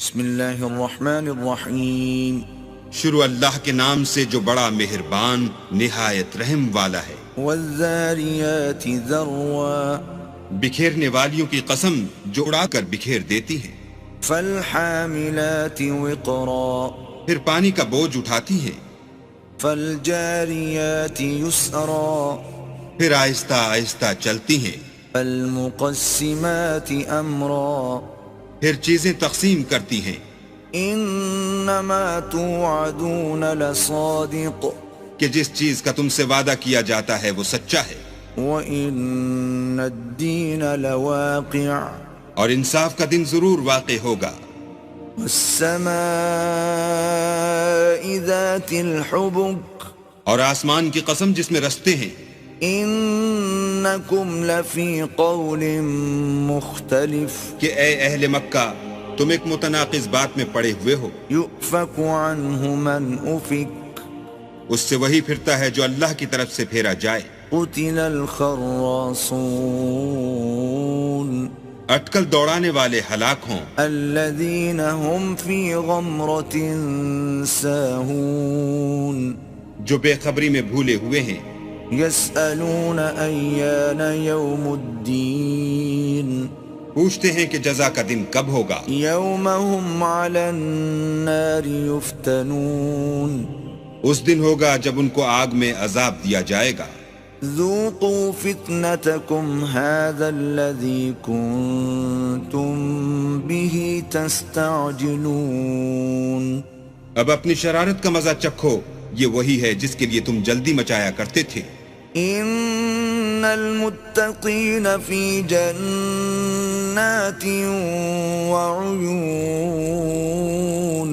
بسم اللہ الرحمن الرحیم۔ شروع اللہ کے نام سے جو بڑا مہربان نہایت رحم والا ہے۔ والذاریات ذروا، بکھیرنے والیوں کی قسم جو اڑا کر بکھیر دیتی ہیں۔ فالحاملات وقرا، پھر پانی کا بوجھ اٹھاتی ہیں۔ فالجاریات یسرا، پھر آہستہ آہستہ چلتی ہیں۔ فالمقسمات امرا، پھر چیزیں تقسیم کرتی ہیں۔ انما توعدون لصادق، کہ جس چیز کا تم سے وعدہ کیا جاتا ہے وہ سچا ہے۔ وان الدین لواقع، اور انصاف کا دن ضرور واقع ہوگا۔ والسماء ذات الحبک، اور آسمان کی قسم جس میں رستے ہیں۔ انکم لفی قول مختلف، کہ اے اہل مکہ تم ایک متناقض بات میں پڑے ہوئے ہو۔ یؤفک عنہ من افک، اس سے وہی پھرتا ہے جو اللہ کی طرف سے پھیرا جائے۔ قتل الخراصون، اٹکل دوڑانے والے ہلاک ہوں۔ الذین هم فی غمرۃ ساہون، جو بے خبری میں بھولے ہوئے ہیں۔ یسألون ایان یوم الدین، پوچھتے ہیں کہ جزا کا دن کب ہوگا۔ یوم هم علی النار یفتنون، اس دن ہوگا جب ان کو آگ میں عذاب دیا جائے گا۔ ذوقوا فتنتکم هذا الذی کنتم به تستعجلون، اب اپنی شرارت کا مزہ چکھو، یہ وہی ہے جس کے لیے تم جلدی مچایا کرتے تھے۔ ان المتقین فی جنات وعیون،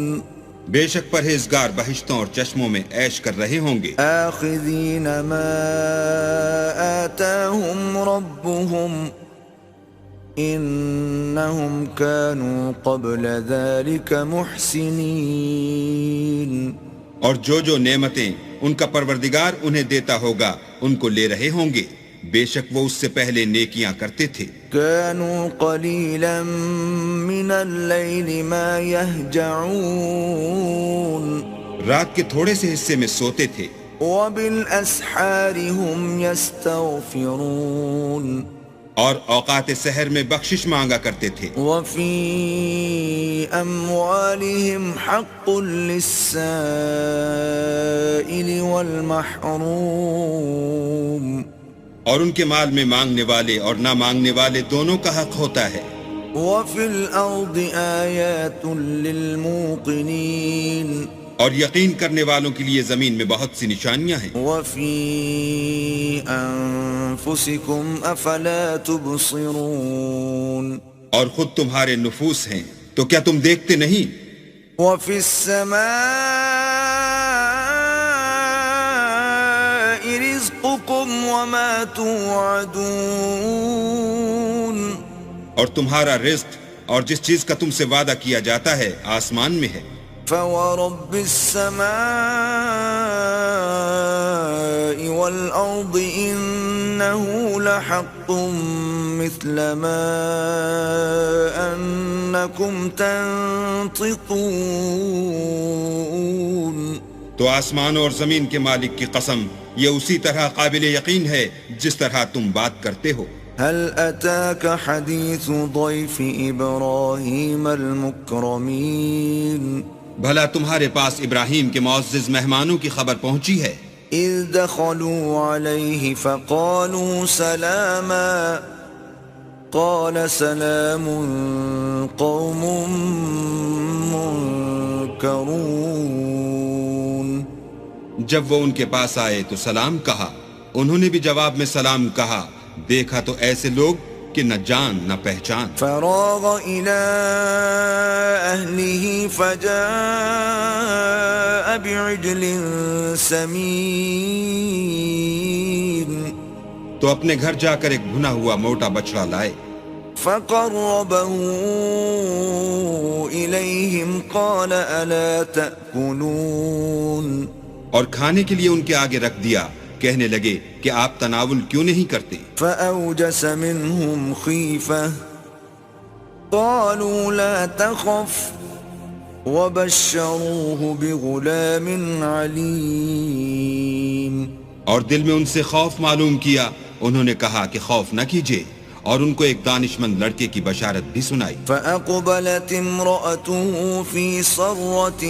بے شک پرہیزگار بہشتوں اور چشموں میں عیش کر رہے ہوں گے۔ آخذین ما آتاہم ربهم انہم کانوا قبل ذلک محسنین، اور جو نعمتیں ان کا پروردگار انہیں دیتا ہوگا ان کو لے رہے ہوں گے، بے شک وہ اس سے پہلے نیکیاں کرتے تھے۔ كانوا قليلا من الليل ما يهجعون، رات کے تھوڑے سے حصے میں سوتے تھے۔ وبالأسحار هم يستغفرون، اور اوقات سحر میں بخشش مانگا کرتے تھے۔ وفي أموالهم حق للسائل والمحروم، اور ان کے مال میں مانگنے والے اور نہ مانگنے والے دونوں کا حق ہوتا ہے۔ وفي الأرض آيات للموقنين، اور یقین کرنے والوں کے لیے زمین میں بہت سی نشانیاں ہیں۔ وفي أنفسكم أفلا تبصرون، اور خود تمہارے نفوس ہیں تو کیا تم دیکھتے نہیں؟ وفي السماء رزقكم وما توعدون، اور تمہارا رزق اور جس چیز کا تم سے وعدہ کیا جاتا ہے آسمان میں ہے۔ فورب السماء والأرض إنه لحق مثل ما أنكم تنطقون، تو آسمان اور زمین کے مالک کی قسم یہ اسی طرح قابل یقین ہے جس طرح تم بات کرتے ہو۔ هل أتاك حديث ضيف إبراهيم المكرمين، بھلا تمہارے پاس ابراہیم کے معزز مہمانوں کی خبر پہنچی ہے؟ اذ دخلوا عليه فقالوا سلاما، قال سلام قوم منکرون، جب وہ ان کے پاس آئے تو سلام کہا، انہوں نے بھی جواب میں سلام کہا، دیکھا تو ایسے لوگ کہ نہ جان نہ پہچان۔ فراغ إلى أهله فجاء بعجل سمين، تو اپنے گھر جا کر ایک بھنا ہوا موٹا بچڑا لائے۔ فقربه إليهم قال ألا تأكلون، اور کھانے کے لیے ان کے آگے رکھ دیا، کہنے لگے کہ آپ تناول کیوں نہیں کرتے؟ فأوجس منهم خيفة قالوا لا تخف وبشروه بغلام علیم. اور دل میں ان سے خوف معلوم کیا، انہوں نے کہا کہ خوف نہ کیجیے، اور ان کو ایک دانشمند لڑکے کی بشارت بھی سنائی. فأقبلت امرأته في صرة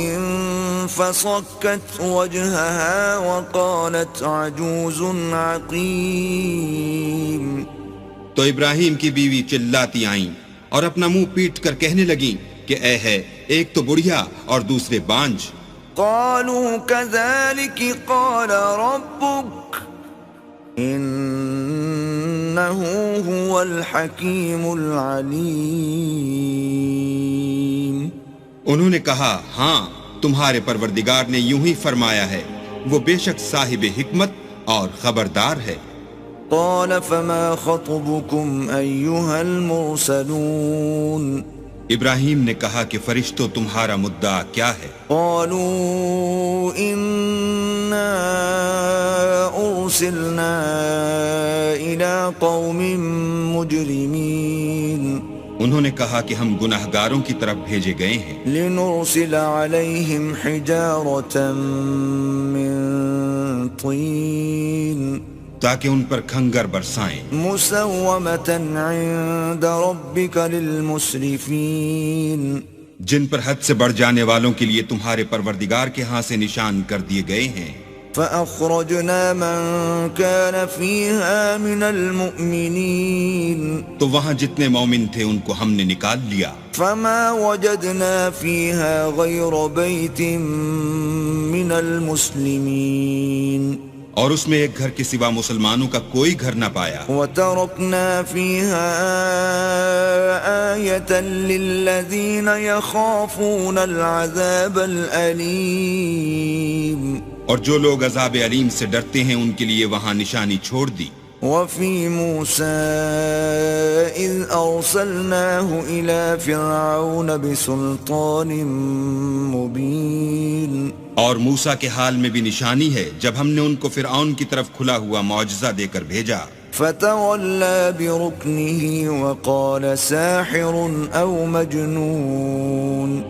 فصكت وجهها وقالت عجوز عقيم. تو ابراہیم کی بیوی چلاتی آئیں اور اپنا منہ پیٹ کر کہنے لگیں کہ اے ہے ایک تو بڑھیا اور دوسرے بانج. قالوا كذلك قال ربك إنه هو الحكيم العليم. انہوں نے کہا ہاں تمہارے پروردگار نے یوں ہی فرمایا ہے، وہ بے شک صاحب حکمت اور خبردار ہے. قال فما خطبكم أيها المرسلون. ابراہیم نے کہا کہ فرشتوں تمہارا مدعا کیا ہے؟ قالوا إنا أرسلنا إلى قوم مجرمين. انہوں نے کہا کہ ہم گناہگاروں کی طرف بھیجے گئے ہیں، لنرسل عليهم حجارة من طين تاکہ ان پر کھنگر برسائیں، مسومة عند ربك للمسرفين. جن پر حد سے بڑھ جانے والوں کے لیے تمہارے پروردگار کے ہاں سے نشان کر دیے گئے ہیں. فأخرجنا من كان فيها من المؤمنين. تو وہاں جتنے مومن تھے ان کو ہم نے نکال لیا. فما وجدنا فيها غير بيت من المسلمين. اور اس میں ایک گھر کے سوا مسلمانوں کا کوئی گھر نہ پایا. وتركنا فيها آية للذين يخافون العذاب الأليم. اور جو لوگ عذاب علیم سے ڈرتے ہیں ان کے لیے وہاں نشانی چھوڑ دی. وفي موسى إذ أرسلناه إلى فرعون بسلطان مبين. اور موسیٰ کے حال میں بھی نشانی ہے جب ہم نے ان کو فرعون کی طرف کھلا ہوا معجزہ دے کر بھیجا. فتولى بركنه وقال ساحر أو مجنون.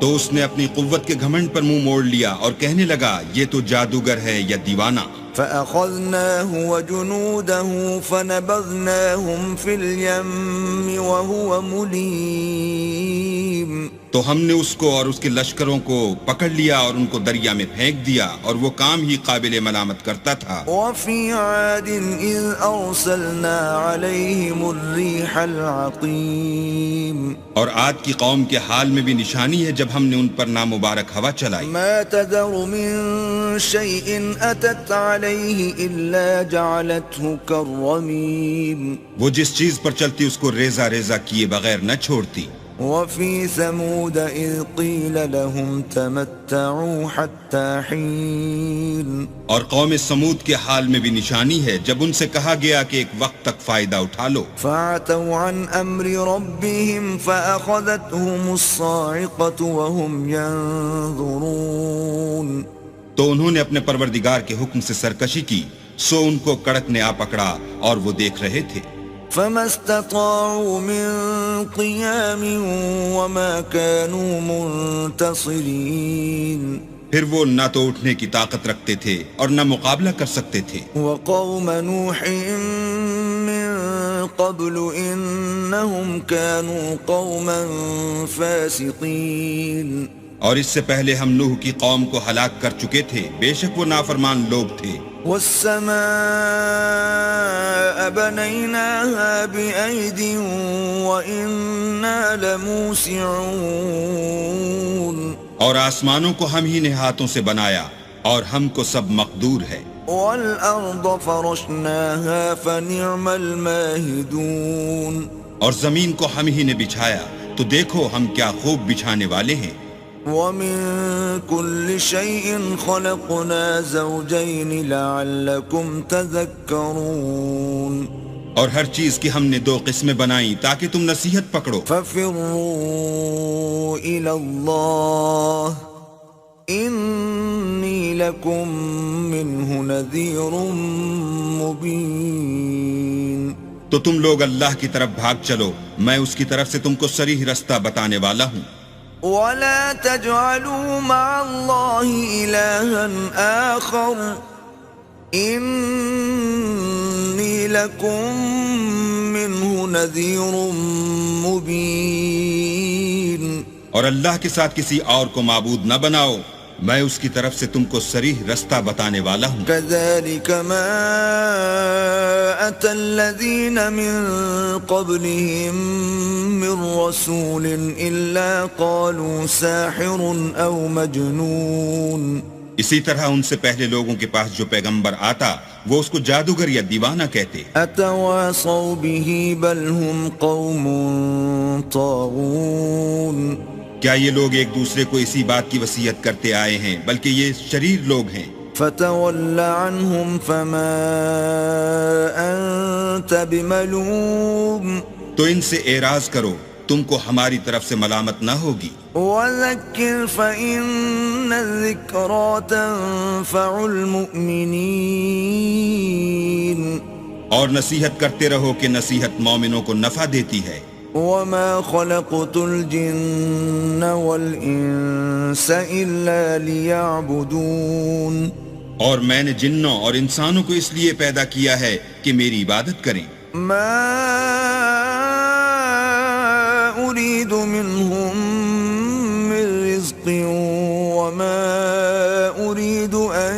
تو اس نے اپنی قوت کے گھمنڈ پر منہ موڑ لیا اور کہنے لگا یہ تو جادوگر ہے یا دیوانہ. فأخذناه وجنوده فنبذناهم في اليم وهو مليم. تو ہم نے اس کو اور اس کے لشکروں کو پکڑ لیا اور ان کو دریا میں پھینک دیا، اور وہ کام ہی قابل ملامت کرتا تھا. وفي عاد إذ أرسلنا عليهم الريح العقيم. اور عاد کی قوم کے حال میں بھی نشانی ہے جب ہم نے ان پر نامبارک ہوا چلائی. ما تذر من شيء أتت عليه إلا جعلته كالرميم. وہ جس چیز پر چلتی اس کو ریزہ ریزہ کیے بغیر نہ چھوڑتی. وفي ثمود إذ قيل لهم تمتعوا حتى حين. اور قوم سمود کے حال میں بھی نشانی ہے جب ان سے کہا گیا کہ ایک وقت تک فائدہ اٹھا لو. فعتوا عن أمر ربهم فأخذتهم الصاعقة وهم ينظرون. تو انہوں نے اپنے پروردگار کے حکم سے سرکشی کی، سو ان کو کڑک نے آ پکڑا اور وہ دیکھ رہے تھے. فما استطاعوا من قيام وما كانوا منتصرين. پھر وہ نہ تو اٹھنے کی طاقت رکھتے تھے اور نہ مقابلہ کر سکتے تھے. وقوم نوح من قبل إنهم كانوا قوما فاسقين. اور اس سے پہلے ہم نوح کی قوم کو ہلاک کر چکے تھے، بے شک وہ نافرمان لوگ تھے. والسماء بنيناها بأيد وإنا لموسعون. اور آسمانوں کو ہم ہی نے ہاتھوں سے بنایا اور ہم کو سب مقدور ہے. والأرض فرشناها فنعم الماهدون. اور زمین کو ہم ہی نے بچھایا تو دیکھو ہم کیا خوب بچھانے والے ہیں. ومن كل شيء خلقنا زوجين لعلكم تذكرون. اور ہر چیز کی ہم نے دو قسمیں بنائیں تاکہ تم نصیحت پکڑو. ففروا إلى الله إني لكم منه نذير مبين. تو تم لوگ اللہ کی طرف بھاگ چلو، میں اس کی طرف سے تم کو صریح رستہ بتانے والا ہوں. ولا تجعلوا مع الله إلها آخر إني لكم منه نذير مبين. اور اللہ کے ساتھ کسی اور کو معبود نہ بناؤ، میں اس کی طرف سے تم کو صریح رستہ بتانے والا ہوں. كذلك ما أتى الذين من قبلهم من رسول إلا قالوا ساحر أو مجنون. اسی طرح ان سے پہلے لوگوں کے پاس جو پیغمبر آتا وہ اس کو جادوگر یا دیوانہ کہتے. أتواصوا به بل هم قوم طاغون. کیا یہ لوگ ایک دوسرے کو اسی بات کی وصیت کرتے آئے ہیں بلکہ یہ شریر لوگ ہیں. فتول عنهم فما أنت بملوم. تو ان سے اعراض کرو، تم کو ہماری طرف سے ملامت نہ ہوگی. وذكر فإن الذكرى تنفع المؤمنين. اور نصیحت کرتے رہو کہ نصیحت مومنوں کو نفع دیتی ہے. وما خلقت الجن والإنس إلا ليعبدون. اور میں نے جنوں اور انسانوں کو اس لیے پیدا کیا ہے کہ میری عبادت کریں. ما أريد منهم من رزق وما أريد أن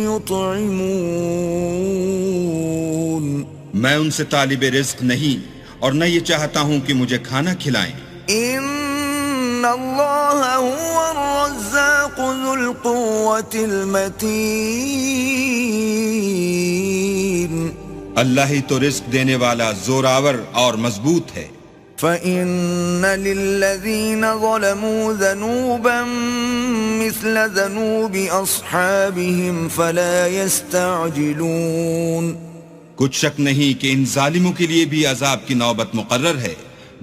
يطعمون. میں ان سے طالب رزق نہیں اور نہ یہ چاہتا ہوں کہ مجھے کھانا کھلائیں. ان اللہ هو الرزاق ذو القوة المتین. اللہ ہی تو رزق دینے والا زوراور اور مضبوط ہے. فإن للذین ظلموا ذنوبا مثل ذنوب اصحابهم فلا يستعجلون. کچھ شک نہیں کہ ان ظالموں کے لیے بھی عذاب کی نوبت مقرر ہے.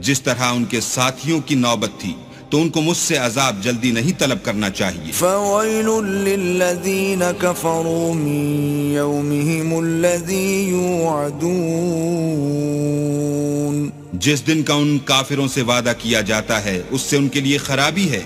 جس طرح ان کے ساتھیوں کی نوبت تھی تو ان کو مجھ سے عذاب جلدی نہیں طلب کرنا چاہیے. فویل للذین کفروا من یومہم الذی یوعدون. جس دن کا ان کافروں سے وعدہ کیا جاتا ہے اس سے ان کے لیے خرابی ہے.